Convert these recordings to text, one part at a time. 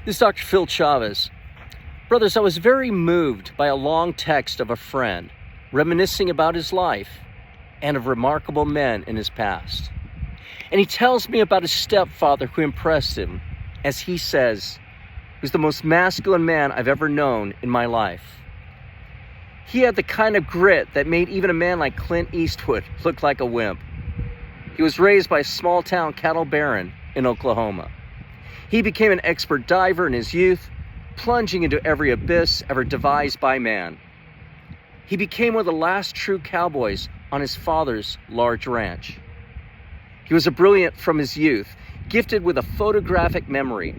This is Dr. Phil Chavez. Brothers, I was very moved by a long text of a friend reminiscing about his life and of remarkable men in his past. And he tells me about his stepfather who impressed him, as he says, was the most masculine man I've ever known in my life. He had the kind of grit that made even a man like Clint Eastwood look like a wimp. He was raised by a small-town cattle baron in Oklahoma. He became an expert diver in his youth, plunging into every abyss ever devised by man. He became one of the last true cowboys on his father's large ranch. He was a brilliant from his youth, gifted with a photographic memory,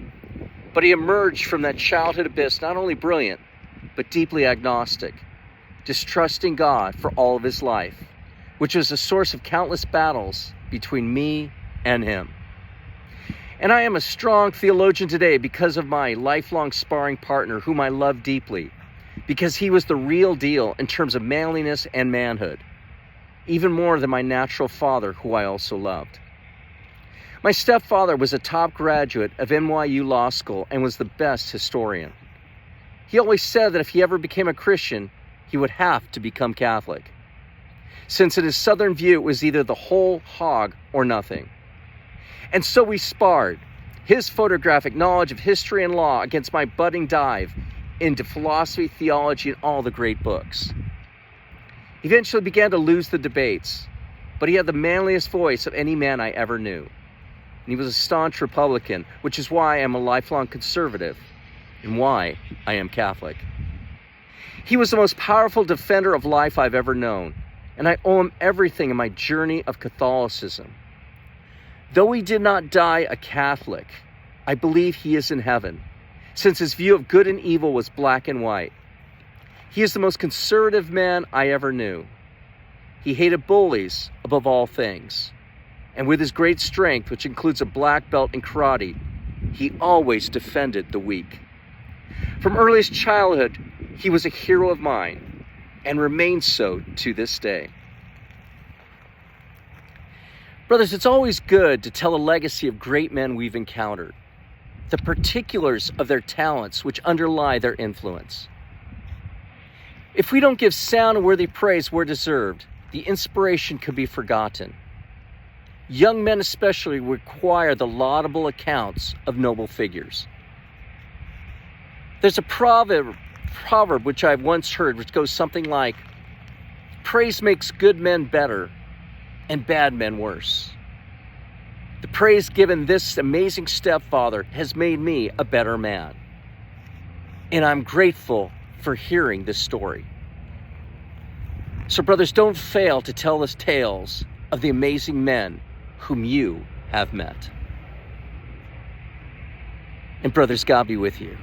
but he emerged from that childhood abyss not only brilliant, but deeply agnostic, distrusting God for all of his life, which was a source of countless battles between me and him. And I am a strong theologian today because of my lifelong sparring partner, whom I love deeply, because he was the real deal in terms of manliness and manhood, even more than my natural father, who I also loved. My stepfather was a top graduate of NYU Law School and was the best historian. He always said that if he ever became a Christian, he would have to become Catholic, since in his Southern view it was either the whole hog or nothing. And so we sparred, his photographic knowledge of history and law against my budding dive into philosophy, theology, and all the great books. He eventually began to lose the debates, but he had the manliest voice of any man I ever knew. And he was a staunch Republican, which is why I am a lifelong conservative and why I am Catholic. He was the most powerful defender of life I've ever known, and I owe him everything in my journey of Catholicism. Though he did not die a Catholic, I believe he is in heaven, since his view of good and evil was black and white. He is the most conservative man I ever knew. He hated bullies above all things. And with his great strength, which includes a black belt in karate, he always defended the weak. From earliest childhood, he was a hero of mine and remains so to this day. Brothers, it's always good to tell a legacy of great men we've encountered, the particulars of their talents which underlie their influence. If we don't give sound and worthy praise where deserved, the inspiration could be forgotten. Young men especially require the laudable accounts of noble figures. There's a proverb which I've once heard, which goes something like, praise makes good men better and bad men worse. The praise given this amazing stepfather has made me a better man. And I'm grateful for hearing this story. So brothers, don't fail to tell us tales of the amazing men whom you have met. And brothers, God be with you.